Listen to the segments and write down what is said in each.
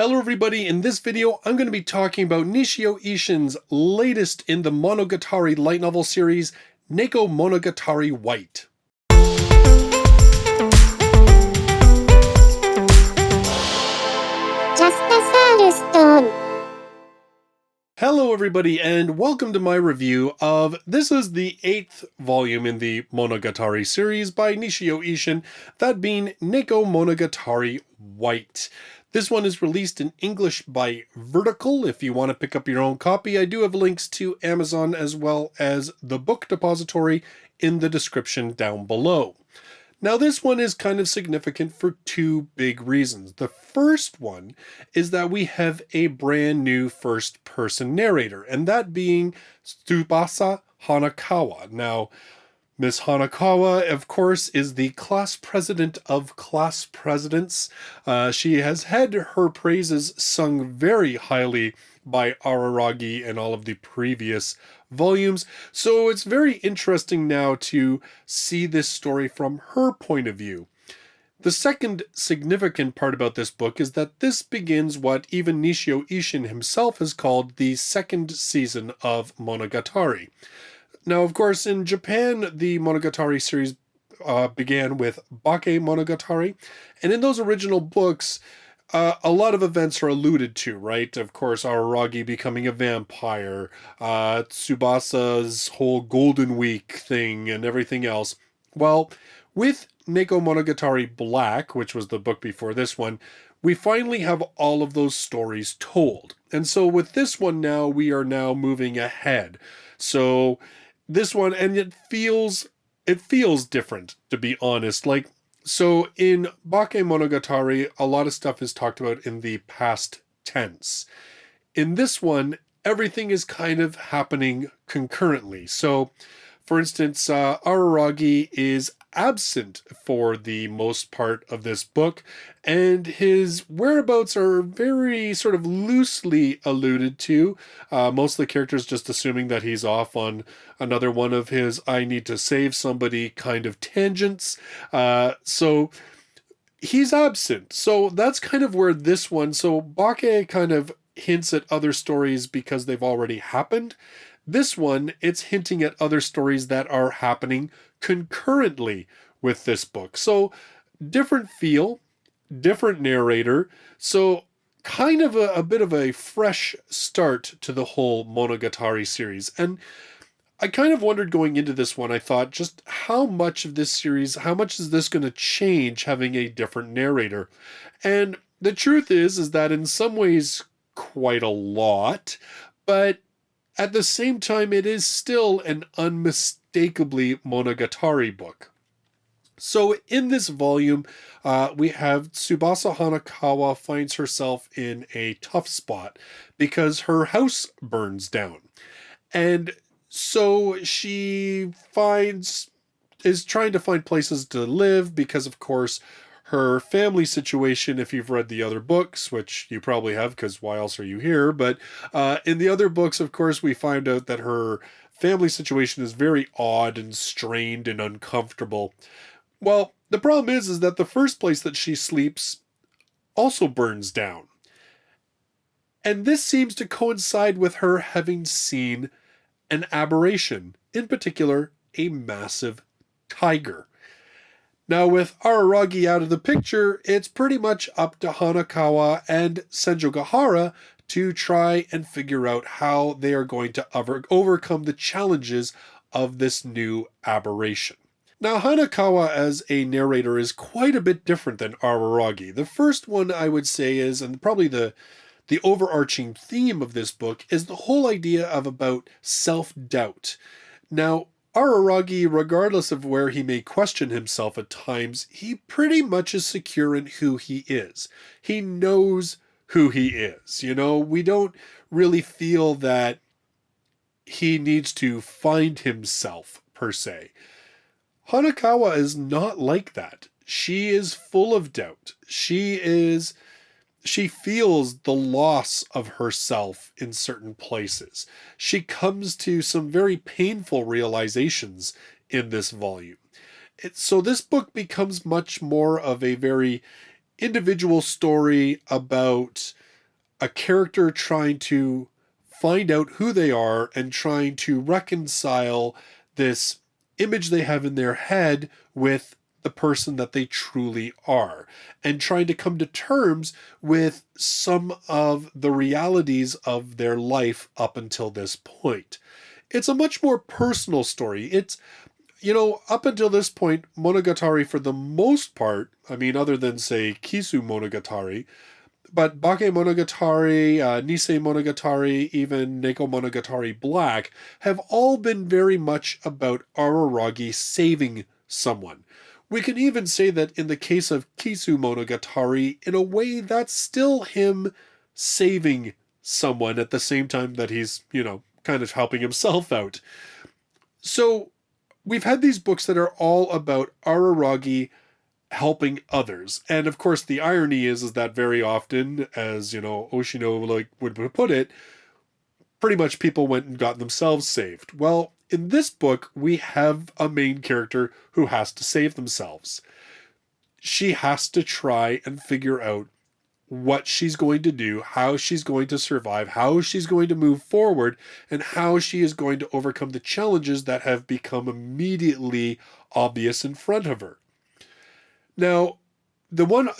Hello everybody, in this video I'm going to be talking about Nisioisin's latest in the Monogatari light novel series, Nekomonogatari White. Hello everybody and welcome to my review of, this is the 8th volume in the Monogatari series by Nisioisin, that being Nekomonogatari White. This one is released in English by Vertical. If you want to pick up your own copy, I do have links to Amazon as well as the book depository in the description down below. Now this one is kind of significant for two big reasons. The first one is that we have a brand new first-person narrator, and that being Tsubasa Hanakawa. Now, Miss Hanakawa, of course, is the class president of class presidents. She has had her praises sung very highly by Araragi and all of the previous volumes, so it's very interesting now to see this story from her point of view. The second significant part about this book is that this begins what even Nisioisin himself has called the second season of Monogatari. Now, of course, in Japan, the Monogatari series began with Bakemonogatari, and in those original books, a lot of events are alluded to, right? Of course, Araragi becoming a vampire, Tsubasa's whole Golden Week thing, and everything else. Well, with Nekomonogatari Black, which was the book before this one, we finally have all of those stories told. And so with this one now, we are now moving ahead. So this one, and it feels different, to be honest. So in Bakemonogatari, a lot of stuff is talked about in the past tense. In this one, everything is kind of happening concurrently. So, for instance, Araragi is absent for the most part of this book, and his whereabouts are very sort of loosely alluded to. Most of the characters just assuming that he's off on another one of his I need to save somebody kind of tangents. So he's absent. So that's kind of where this one, so Bake kind of hints at other stories because they've already happened. This one, it's hinting at other stories that are happening concurrently with this book. So different feel, different narrator. So kind of a bit of a fresh start to the whole Monogatari series. And I kind of wondered going into this one, I thought just how much of this series, how much is this going to change having a different narrator? And the truth is that in some ways quite a lot, but at the same time, it is still an unmistakably Monogatari book. So in this volume, we have Tsubasa Hanakawa finds herself in a tough spot because her house burns down. And so she is trying to find places to live because, of course, her family situation, if you've read the other books, which you probably have because why else are you here? But in the other books, of course, we find out that her family situation is very odd and strained and uncomfortable. Well, the problem is that the first place that she sleeps also burns down. And this seems to coincide with her having seen an aberration, in particular, a massive tiger. Now, with Araragi out of the picture, it's pretty much up to Hanakawa and Senjogahara to try and figure out how they are going to overcome the challenges of this new aberration. Now, Hanakawa as a narrator is quite a bit different than Araragi. The first one I would say is, and probably the overarching theme of this book, is the whole idea of about self-doubt. Now, Araragi, regardless of where he may question himself at times, he pretty much is secure in who he is. He knows who he is. You know, we don't really feel that he needs to find himself, per se. Hanakawa is not like that. She is full of doubt. She feels the loss of herself in certain places. She comes to some very painful realizations in this volume. So this book becomes much more of a very individual story about a character trying to find out who they are and trying to reconcile this image they have in their head with the person that they truly are, and trying to come to terms with some of the realities of their life up until this point. It's a much more personal story. It's, up until this point, Monogatari, for the most part, I mean, other than, say, Kisu Monogatari, but Bakemonogatari, Nisemonogatari, even Nekomonogatari Black have all been very much about Araragi saving someone. We can even say that in the case of Kisu Monogatari, in a way, that's still him saving someone at the same time that he's, kind of helping himself out. So we've had these books that are all about Araragi helping others. And of course, the irony is that very often, as, Oshino would put it, pretty much people went and got themselves saved. Well, in this book, we have a main character who has to save themselves. She has to try and figure out what she's going to do, how she's going to survive, how she's going to move forward, and how she is going to overcome the challenges that have become immediately obvious in front of her. Now,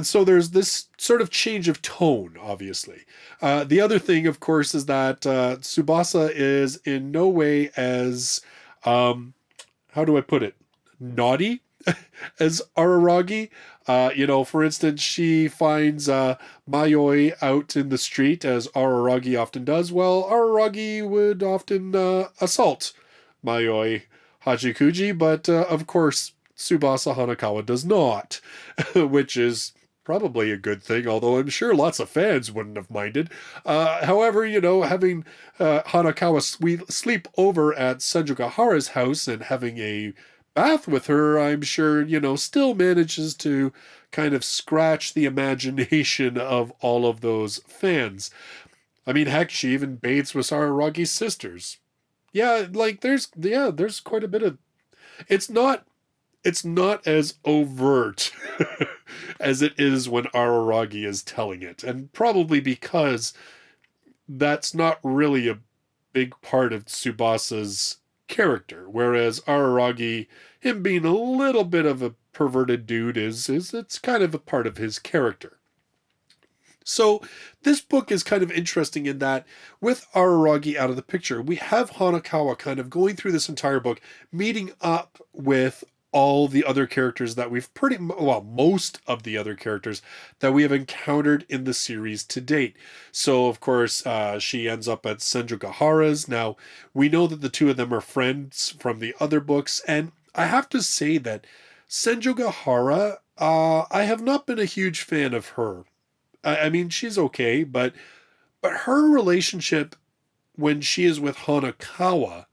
so there's this sort of change of tone, obviously. The other thing, of course, is that Tsubasa is in no way as, how do I put it, naughty as Araragi. For instance, she finds Mayoi out in the street, as Araragi often does. Well, Araragi would often assault Mayoi Hachikuji, but of course, Tsubasa Hanakawa does not, which is probably a good thing, although I'm sure lots of fans wouldn't have minded. However, having Hanakawa sleep over at Senjugahara's house and having a bath with her, I'm sure, still manages to kind of scratch the imagination of all of those fans. I mean, heck, she even bathes with Araragi's sisters. Yeah, there's quite a bit of... It's not as overt as it is when Araragi is telling it. And probably because that's not really a big part of Tsubasa's character. Whereas Araragi, him being a little bit of a perverted dude, it's kind of a part of his character. So this book is kind of interesting in that with Araragi out of the picture, we have Hanakawa kind of going through this entire book, meeting up with all the other characters that most of the other characters that we have encountered in the series to date. So, of course, she ends up at Senjugahara's. Now, we know that the two of them are friends from the other books, and I have to say that Senjugahara, I have not been a huge fan of her. I mean, she's okay, but her relationship when she is with Hanakawa,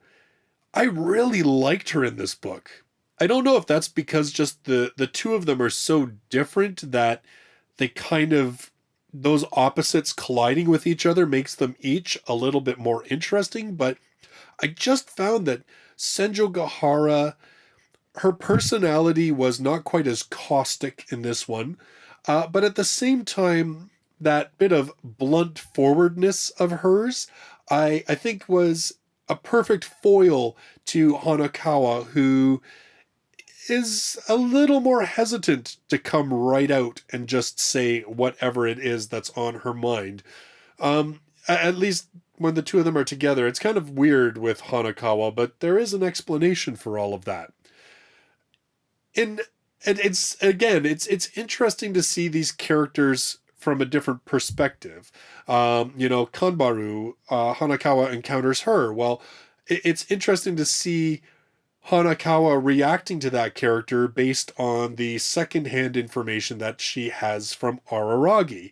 I really liked her in this book. I don't know if that's because just the two of them are so different that they kind of, those opposites colliding with each other makes them each a little bit more interesting, but I just found that Senjugahara, her personality was not quite as caustic in this one, but at the same time, that bit of blunt forwardness of hers, I think was a perfect foil to Hanakawa, who is a little more hesitant to come right out and just say whatever it is that's on her mind. At least when the two of them are together, it's kind of weird with Hanakawa, but there is an explanation for all of that. And it's interesting to see these characters from a different perspective. Kanbaru, Hanakawa encounters her. Well, it's interesting to see Hanakawa reacting to that character based on the secondhand information that she has from Araragi.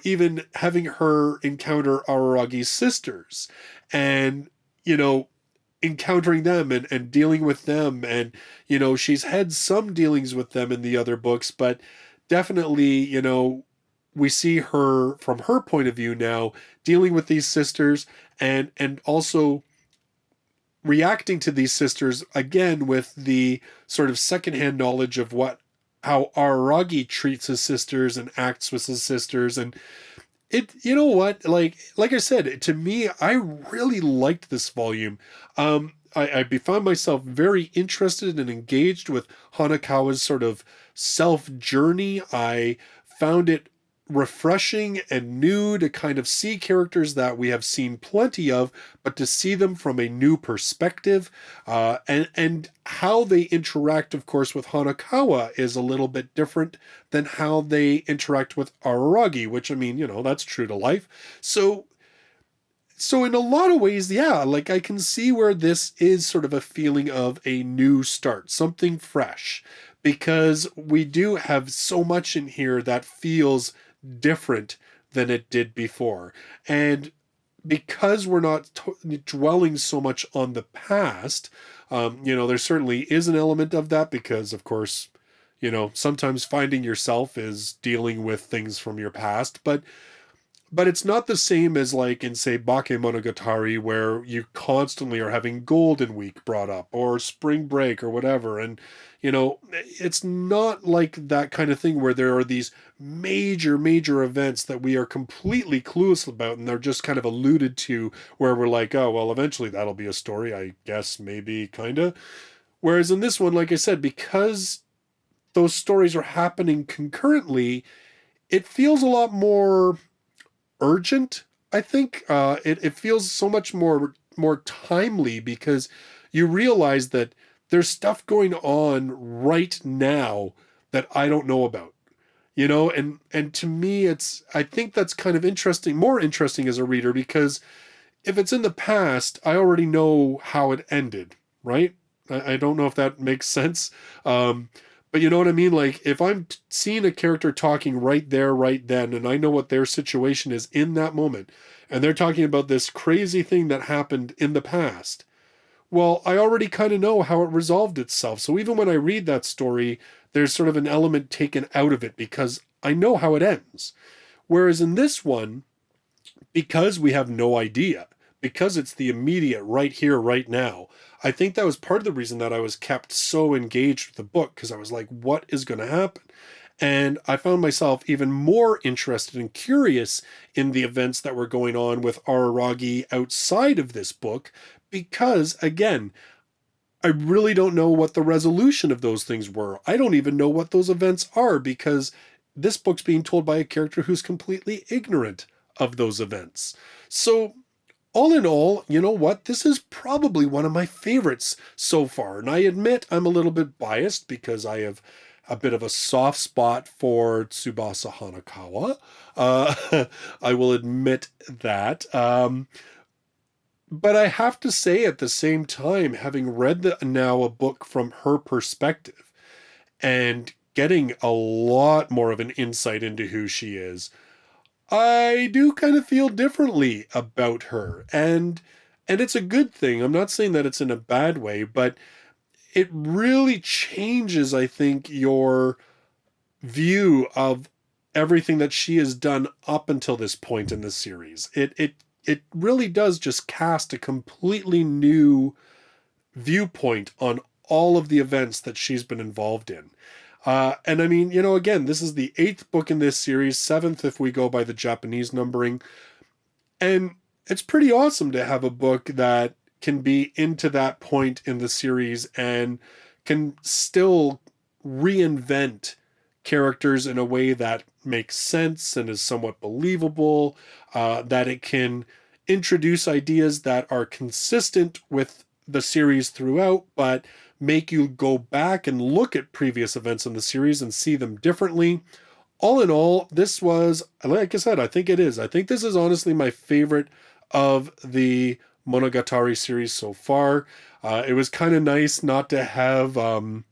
Even having her encounter Araragi's sisters and, encountering them and dealing with them. And, she's had some dealings with them in the other books, but definitely, we see her from her point of view now dealing with these sisters and also reacting to these sisters again with the sort of secondhand knowledge of how Araragi treats his sisters and acts with his sisters. And You know what, like I said, to me, I really liked this volume. I found myself very interested and engaged with Hanakawa's sort of self journey. I found it refreshing and new to kind of see characters that we have seen plenty of, but to see them from a new perspective. And how they interact, of course, with Hanakawa is a little bit different than how they interact with Araragi, which, I mean, that's true to life. So so in a lot of ways, yeah, like I can see where this is sort of a feeling of a new start, something fresh, because we do have so much in here that feels different than it did before. And because we're not dwelling so much on the past, there certainly is an element of that because, of course, sometimes finding yourself is dealing with things from your past, but it's not the same as like in say Bakemonogatari where you constantly are having Golden Week brought up or Spring Break or whatever. And it's not like that kind of thing where there are these major events that we are completely clueless about and they're just kind of alluded to where we're like, oh well, eventually that'll be a story, I guess, maybe, kind of. Whereas in this one, like I said, because those stories are happening concurrently, it feels a lot more urgent. I think it feels so much more timely because you realize that there's stuff going on right now that I don't know about. And to me, I think that's kind of interesting, more interesting as a reader, because if it's in the past, I already know how it ended, right? I don't know if that makes sense. But you know what I mean? Like, if I'm seeing a character talking right there, right then, and I know what their situation is in that moment, and they're talking about this crazy thing that happened in the past, well, I already kind of know how it resolved itself. So even when I read that story, there's sort of an element taken out of it because I know how it ends. Whereas in this one, because we have no idea, because it's the immediate right here, right now, I think that was part of the reason that I was kept so engaged with the book, because I was like, what is going to happen? And I found myself even more interested and curious in the events that were going on with Araragi outside of this book, because, again, I really don't know what the resolution of those things were. I don't even know what those events are because this book's being told by a character who's completely ignorant of those events. So, all in all, you know what? This is probably one of my favorites so far. And I admit I'm a little bit biased because I have a bit of a soft spot for Tsubasa Hanakawa. I will admit that. But I have to say at the same time, having read now a book from her perspective and getting a lot more of an insight into who she is, I do kind of feel differently about her. And it's a good thing. I'm not saying that it's in a bad way, but it really changes, I think, your view of everything that she has done up until this point in the series. It really does just cast a completely new viewpoint on all of the events that she's been involved in. And I mean, again, this is the 8th book in this series, 7th if we go by the Japanese numbering. And it's pretty awesome to have a book that can be into that point in the series and can still reinvent characters in a way that makes sense and is somewhat believable, that it can introduce ideas that are consistent with the series throughout, but make you go back and look at previous events in the series and see them differently. All in all, this was, like I said, I think it is. I think this is honestly my favorite of the Monogatari series so far. It was kind of nice not to have, kind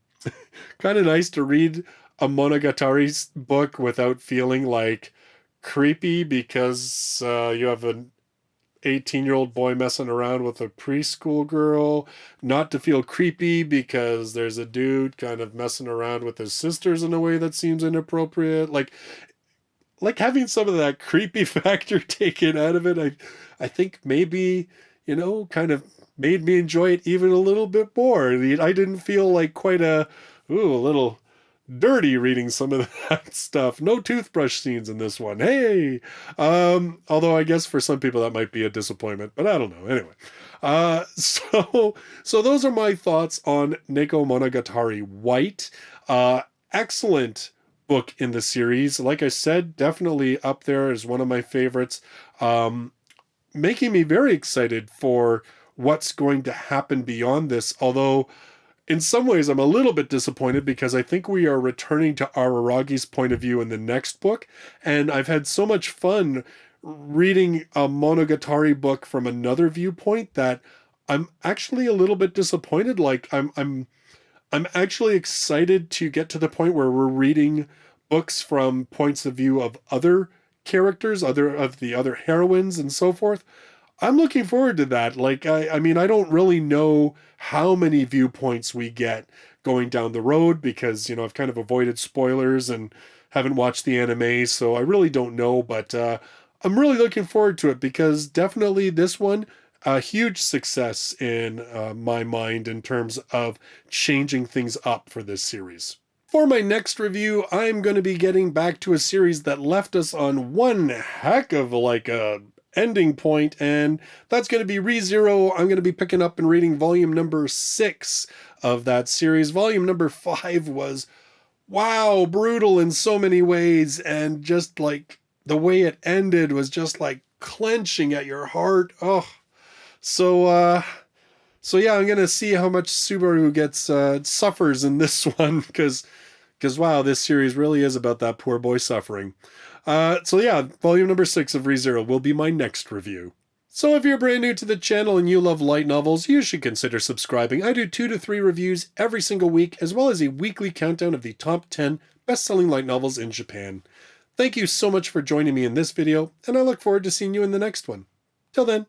of nice to read a Monogatari book without feeling like creepy because you have an 18-year-old boy messing around with a preschool girl, not to feel creepy because there's a dude kind of messing around with his sisters in a way that seems inappropriate. Like having some of that creepy factor taken out of it, I think maybe, kind of made me enjoy it even a little bit more. I didn't feel like quite a little dirty reading some of that stuff. No toothbrush scenes in this one. Hey! Although I guess for some people that might be a disappointment, but I don't know. Anyway. So those are my thoughts on Nekomonogatari White. Excellent book in the series. Like I said, definitely up there as one of my favorites. Making me very excited for what's going to happen beyond this, although in some ways I'm a little bit disappointed because I think we are returning to Araragi's point of view in the next book, and I've had so much fun reading a Monogatari book from another viewpoint that I'm actually a little bit disappointed. Like I'm actually excited to get to the point where we're reading books from points of view of other characters, of the other heroines and so forth. I'm looking forward to that. Like, I mean, I don't really know how many viewpoints we get going down the road because, I've kind of avoided spoilers and haven't watched the anime, so I really don't know, but I'm really looking forward to it because definitely this one, a huge success in my mind in terms of changing things up for this series. For my next review, I'm going to be getting back to a series that left us on one heck of like a ending point, and that's going to be ReZero. I'm going to be picking up and reading volume number 6 of that series. Volume number 5 was, wow, brutal in so many ways, and just like the way it ended was just like clenching at your heart. Oh, so yeah, I'm going to see how much Subaru gets suffers in this one, because wow, this series really is about that poor boy suffering. So yeah, volume number 6 of ReZero will be my next review. So if you're brand new to the channel and you love light novels, you should consider subscribing. I do 2 to 3 reviews every single week, as well as a weekly countdown of the top 10 best-selling light novels in Japan. Thank you so much for joining me in this video, and I look forward to seeing you in the next one. Till then,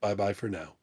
bye-bye for now.